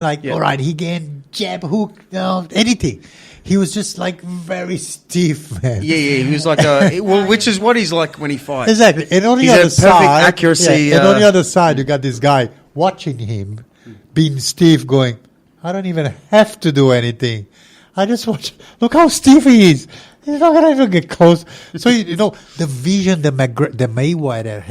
Like, all right, he can jab, hook, anything. He was just like very stiff, man. Yeah. He was like, which is what he's like when he fights. Exactly. And on the He's other a perfect side, accuracy. and on the other side, you got this guy watching him, being stiff, going, I don't even have to do anything. I just watch. Look how stiff he is. He's not gonna even get close. So you know the vision the Mayweather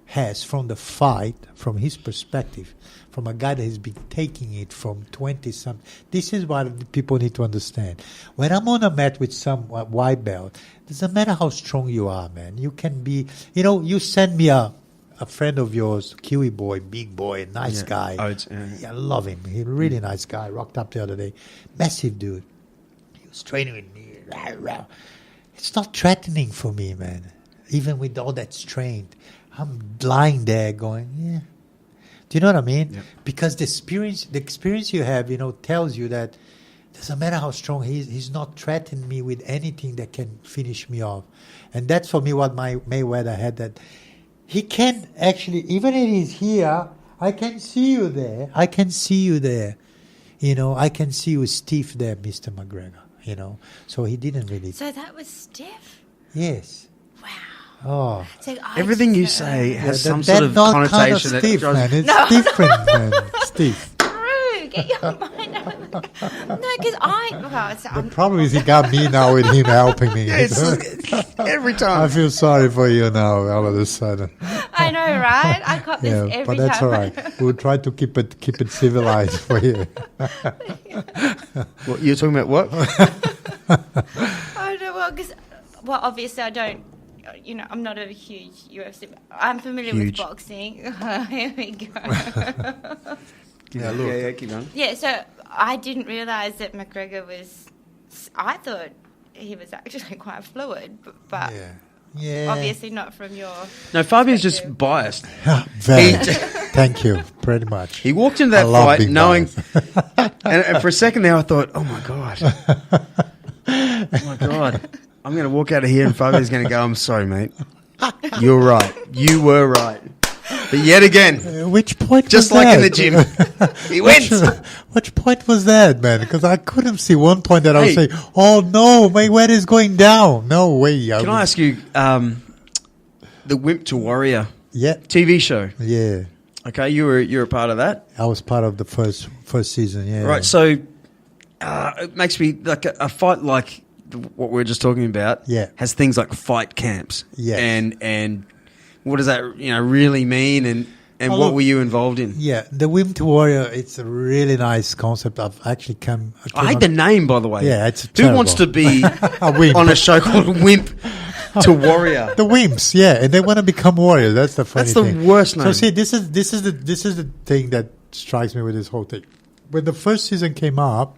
has from the fight, from his perspective, from a guy that has been taking it from 20-something. This is what people need to understand. When I'm on a mat with some white belt, it doesn't matter how strong you are, man. You can be. You send me a friend of yours, Kiwi boy, big boy, nice guy. I love him. He's a really nice guy. Rocked up the other day. Massive dude. He was training with me. It's not threatening for me, man. Even with all that strength. I'm lying there going, yeah. Do you know what I mean? Yeah. Because the experience you have, tells you that doesn't matter how strong he is, he's not threatening me with anything that can finish me off. And that's for me what my Mayweather had, that he can actually, even if he's here, I can see you there. I can see you there. I can see you stiff there, Mr. McGregor. So he didn't really. So that was stiff? Yes. Wow. Oh. So everything you say has some sort of connotation kind of stiff, that man. It's different, man. Stiff. True. Get your mind out. No, because the problem is he got me now with him helping me. Every time. I feel sorry for you now all of a sudden. I know, right? I caught this every time. But that's all right. We'll try to keep it civilized for you. What, you're talking about what? I don't know, well, obviously I don't, I'm not a huge UFC, I'm familiar with boxing. Here we go. Yeah, keep going. Yeah, so I didn't realise that McGregor I thought he was actually quite fluid, but obviously not from your No, Fabio's just biased. Very. Thank you, pretty much. He walked into that fight knowing, and for a second there I thought, oh my God, I'm going to walk out of here and Fabio's going to go, I'm sorry, mate. You're right. You were right. But yet again, which point? Just was like that? in the gym, he wins. Which point was that, man? Because I couldn't see one point that I would say, "Oh no, Mayweather is going down." No way. Can I ask you, the Wimp to Warrior TV show? Yeah. Okay, you're a part of that. I was part of the first season. Yeah. Right. So it makes me like a fight like what we were just talking about. Yeah. Has things like fight camps. Yeah. And what does that really mean? And what were you involved in? Yeah, the Wimp to Warrior, it's a really nice concept. I've actually I hate the name, by the way. Yeah, it's Who terrible. wants to be wimp. on a show called Wimp to Warrior? The Wimps, yeah, and they want to become warriors. That's the funny thing. That's the worst name. So see, this is the thing that strikes me with this whole thing. When the first season came up,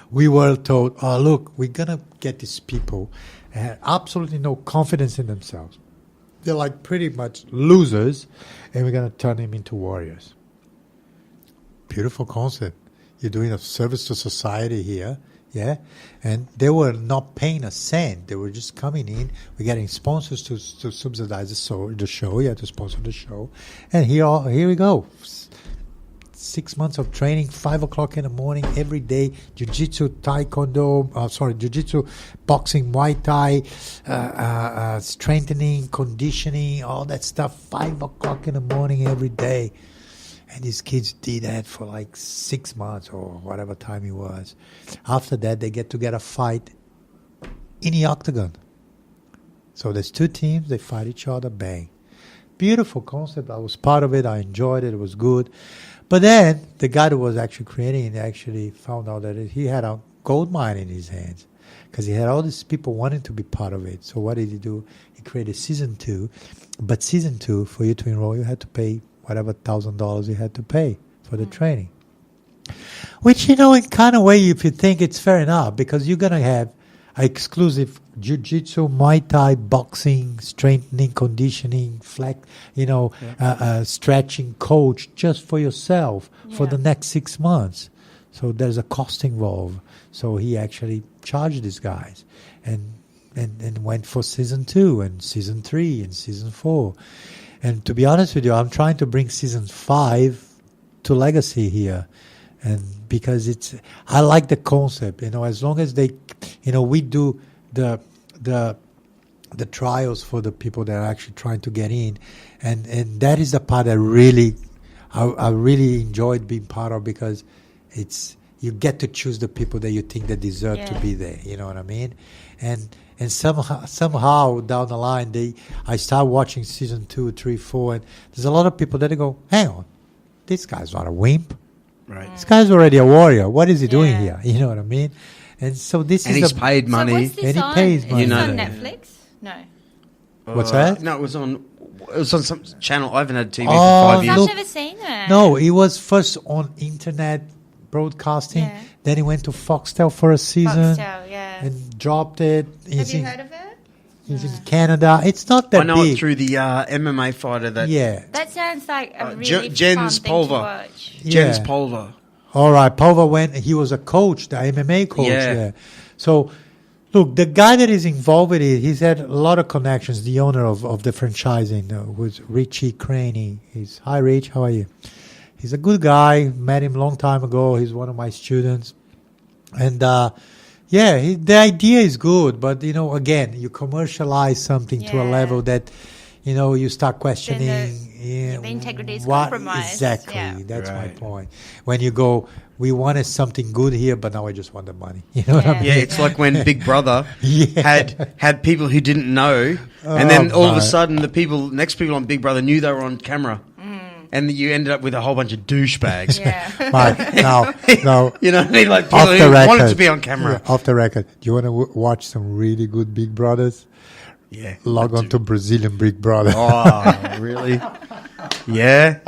we were told, "Oh, look, we're gonna get these people that had absolutely no confidence in themselves. They're like pretty much losers, and we're going to turn them into warriors." Beautiful concept. You're doing a service to society here, yeah? And they were not paying a cent. They were just coming in. We're getting sponsors to subsidize the show. You have to sponsor the show. And here we go. 6 months of training, 5 o'clock in the morning, every day, Jiu-Jitsu, Jiu-Jitsu, boxing, Muay Thai, strengthening, conditioning, all that stuff, 5 o'clock in the morning every day. And these kids did that for like 6 months or whatever time it was. After that, they get a fight in the octagon. So there's two teams, they fight each other, bang. Beautiful concept. I was part of it. I enjoyed it. It was good. But then the guy that was actually creating it actually found out that he had a gold mine in his hands because he had all these people wanting to be part of it. So what did he do? He created season 2. But season 2, for you to enroll, you had to pay whatever $1,000 you had to pay for the training. Which, in kind of way, if you think it's fair enough, because you're going to have exclusive Jiu-Jitsu, Muay Thai, boxing, strengthening, conditioning, stretching coach just for yourself for the next 6 months. So there's a cost involved. So he actually charged these guys and went for season 2 and season 3 and season 4. And to be honest with you, I'm trying to bring season 5 to legacy here, and because I like the concept. As long as they, we do the trials for the people that are actually trying to get in, and that is the part I really enjoyed being part of, because you get to choose the people that you think that deserve to be there. You know what I mean? And somehow down the line, I start watching season 2, 3, 4, and there's a lot of people that go, hang on, this guy's not a wimp. Right. This guy's already a warrior. What is he doing here? You know what I mean? And so this and is he's paid money. So what's this and he on? pays money. Is this You know on that. Netflix? No. What's that? No, it was on some channel. I haven't had TV Oh, for 5 I've years. look. never seen it. No, it was first on internet broadcasting. Yeah. Then he went to Foxtel for a season Foxtel, yeah. and dropped it. Have you heard of it? He's in Canada. It's not that I know big. it through the MMA fighter that That sounds like a really Jens fun thing Pulver. to watch. Jens Yeah. Pulver. All right, Pulver he was a coach, the MMA coach there. So, look, the guy that is involved with it, he's had a lot of connections. The owner of the franchising was Richie Craney. Hi, Rich, how are you? He's a good guy. Met him a long time ago. He's one of my students. And, the idea is good. But, again, you commercialize something to a level that, you start questioning. The integrity is compromised. Exactly. Yeah. That's my point. When you go, we wanted something good here, but now I just want the money. You know what I mean? Yeah, it's like when Big Brother had people who didn't know, and then all of a sudden the next people on Big Brother knew they were on camera. And you ended up with a whole bunch of douchebags. Yeah. Mike, no. You know what I mean? Like Off people the who record. wanted to be on camera. Yeah, off the record. Do you want to watch some really good Big Brothers? Yeah. Log on to Brazilian Big Brother. Oh, really? Yeah.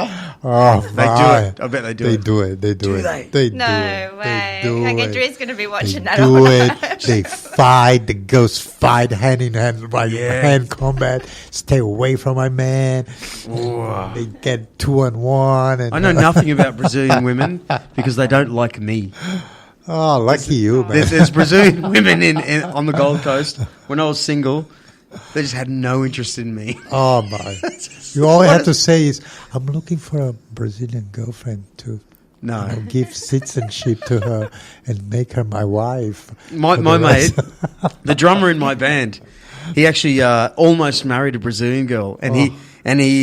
Oh, They do it. I bet they do They it. do it. They do it. they? They do No it. way. They do Okay, it. Drew's going to be They watching that. do all it. night. They fight. The girls fight hand in hand, Yeah. hand combat. Stay away from my man. Ooh. They get 2-on-1. And I know nothing about Brazilian women because they don't like me. Oh, lucky you, man. There's Brazilian women in on the Gold Coast. When I was single, they just had no interest in me. Oh my! You all have to say is, "I'm looking for a Brazilian girlfriend to give citizenship to her and make her my wife." My mate, the drummer in my band, he actually almost married a Brazilian girl, and he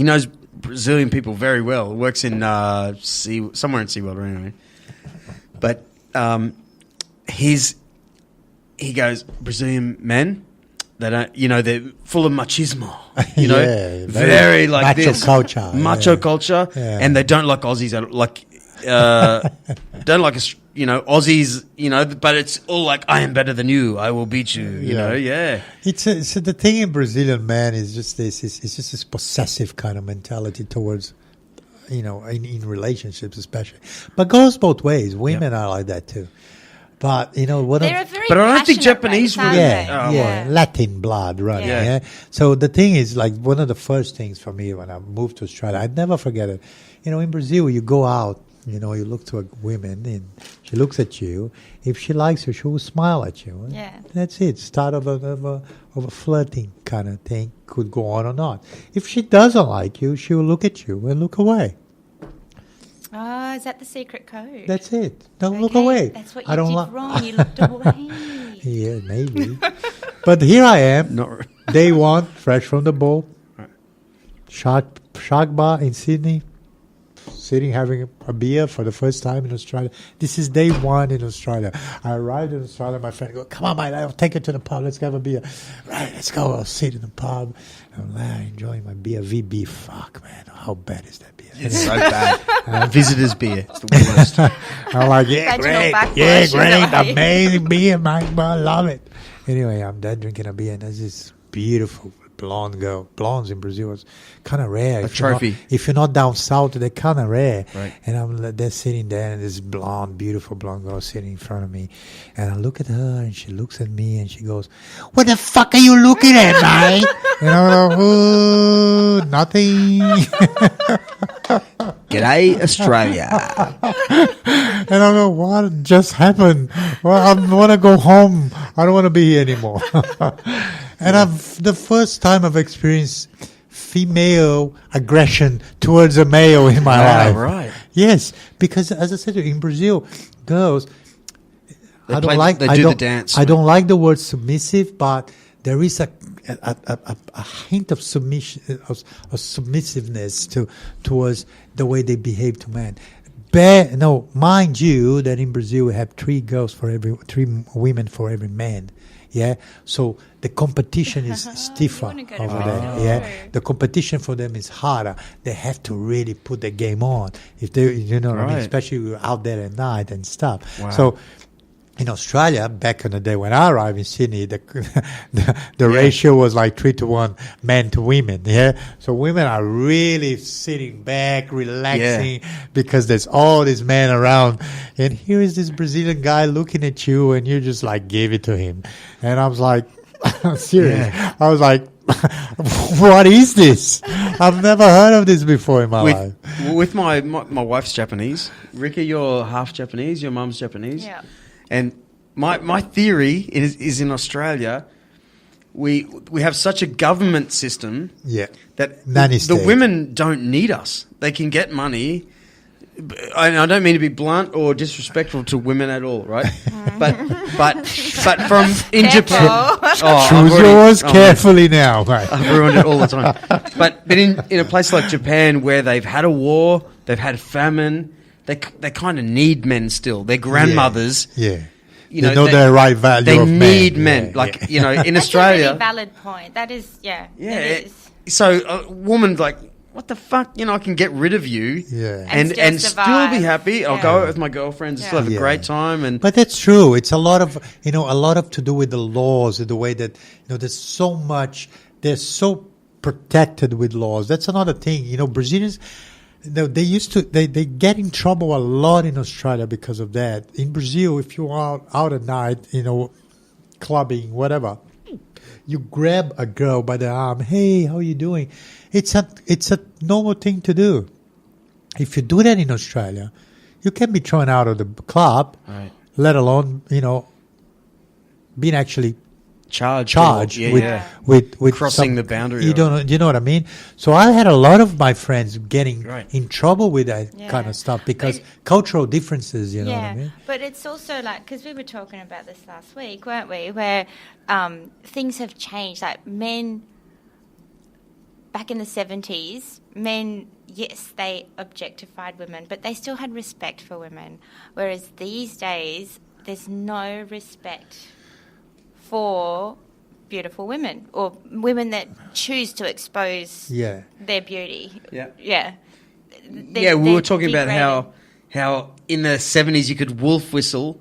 knows Brazilian people very well. Works in somewhere in SeaWorld, anyway. But he goes, Brazilian men. They don't, they're full of machismo. Very like macho this culture, macho culture, and they don't like Aussies. Don't like us, Aussies. But it's all like, I am better than you. I will beat you. It's the thing in Brazilian man is just this. It's just this possessive kind of mentality towards, in relationships especially, but goes both ways. Women are like that too. But They're a very But I don't think passionate Japanese race, women- aren't they? Latin blood running. Yeah. Yeah. So the thing is, like, one of the first things for me when I moved to Australia, I'd never forget it. In Brazil, you go out, you look to a woman and she looks at you. If she likes you, she will smile at you. Yeah. That's it. Start of a flirting kind of thing. Could go on or not. If she doesn't like you, she will look at you and look away. Oh, is that the secret code? That's it. Don't look Okay, away. That's what I you don't did wrong. You looked away. Yeah, maybe. But here I am, Not day one, fresh from the boat, shark bar in Sydney, sitting having a beer for the first time in Australia. This is day one in Australia. I arrived in Australia, my friend goes, come on, mate, I'll take you to the pub, let's have a beer. Right, let's go, I'll sit in the pub. I'm there enjoying my beer, VB. Fuck, man, how bad is that beer? It's so bad. Visitor's beer. It's the worst. I'm like, yeah, Vaginal great, backwash, yeah, is that great, what you- amazing beer, Mike, I love it. Anyway, I'm there drinking a beer, and there's this beautiful blonde girl. Blondes in Brazil is kind of rare. A trophy. If you're not down south, they're kind of rare. Right. And I'm there sitting there, and this blonde, beautiful blonde girl sitting in front of me. And I look at her, and she looks at me, and she goes, "What the fuck are you looking at, mate?" And I'm like, "Oh, nothing." G'day, Australia. And I don't know what just happened. Well, I want to go home. I don't want to be here anymore. And the first time I've experienced female aggression towards a male in my life. Right. Yes, because as I said, in Brazil, girls, They do the dance. I don't like the word submissive, but there is a hint of submission, of submissiveness towards the way they behave to men. Mind you, that in Brazil we have 3 women for every man. Yeah, so the competition is stiffer over there. Yeah, the competition for them is harder. They have to really put the game on. If they, you know what I mean, especially out there at night and stuff. Wow. So in Australia, back in the day when I arrived in Sydney, the ratio was like 3-1 men to women. Yeah, so women are really sitting back, relaxing, because there's all these men around, and here is this Brazilian guy looking at you, and you just like give it to him, and I was like, I'm serious. Yeah. I was like, what is this? I've never heard of this before in my life. With my wife's Japanese, Rika, you're half Japanese. Your mum's Japanese. Yeah. And my theory is in Australia, we have such a government system that the women don't need us. They can get money. I don't mean to be blunt or disrespectful to women at all, right? but from in Japan, choose your words carefully now, mate. I've ruined it all the time. But in a place like Japan, where they've had a war, they've had famine. They kind of need men still. Their grandmothers, they know their right value. They of need men. In Australia. That's a really valid point. That is, it is. So a woman's like, what the fuck? I can get rid of you, and still be happy. I'll go out with my girlfriends and still have a great time. But that's true. It's a lot of to do with the laws, the way that there's so much. They're so protected with laws. That's another thing. Brazilians. They get in trouble a lot in Australia because of that. In Brazil, if you are out at night, clubbing, whatever, you grab a girl by the arm. Hey, how are you doing? It's a normal thing to do. If you do that in Australia, you can be thrown out of the club, let alone being actually charged with crossing the boundary. You know what I mean? So I had a lot of my friends getting in trouble with that kind of stuff because cultural differences, you know what I mean? But it's also like, because we were talking about this last week, weren't we, where things have changed. Like men, back in the 70s, men, yes, they objectified women, but they still had respect for women. Whereas these days, there's no respect for beautiful women or women that choose to expose their beauty. We were talking about how in the 70s you could wolf whistle.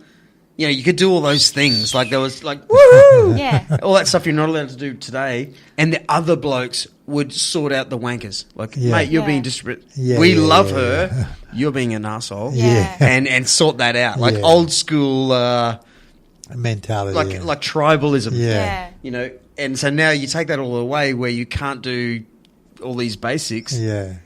You could do all those things. Like there was like woohoo, all that stuff you're not allowed to do today. And the other blokes would sort out the wankers. Like, mate, you're being disrespectful. We love her. You're being an asshole. And sort that out. Like old school mentality, like tribalism. And so now you take that all away, where you can't do all these basics. It's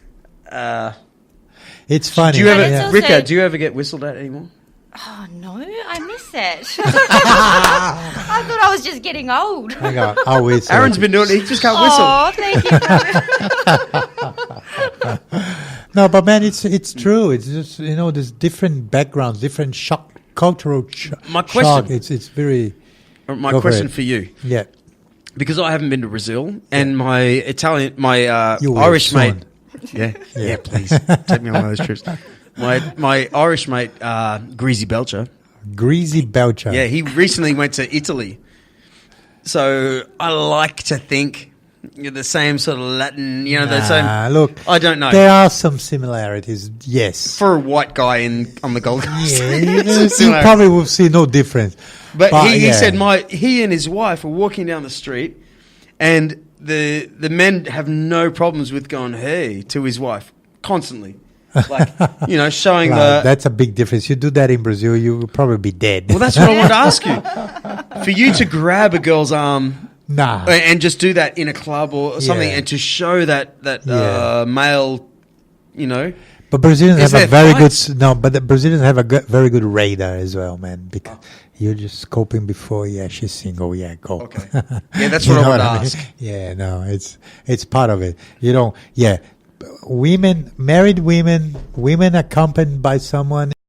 funny. Rika, do you ever get whistled at anymore? Oh no, I miss it. I thought I was just getting old. Hang on, I'll whistle. Aaron's been doing it. He just can't whistle. Oh, thank you. No, but man, it's true. It's just there's different backgrounds, different cultural shock. It's very. My question for you. Yeah. Because I haven't been to Brazil, and my Irish mate. Yeah, please take me on one of those trips. My Irish mate, Greasy Belcher. Greasy Belcher. Yeah, he recently went to Italy. So I like to think the same sort of Latin, the same. Look, I don't know. There are some similarities, yes. For a white guy on the Gold Coast. You probably will see no difference. But he said he and his wife were walking down the street, and the men have no problems with going hey to his wife constantly. Like, showing that's a big difference. You do that in Brazil, you will probably be dead. Well, that's what I wanted to ask you. For you to grab a girl's arm and just do that in a club or something and to show that male, But Brazilians have a very good... No, but the Brazilians have a very good radar as well, man, because you're just scoping before, she's single, go. Okay. Yeah, that's what I wanted to ask. Yeah, no, it's part of it. women, married women, women accompanied by someone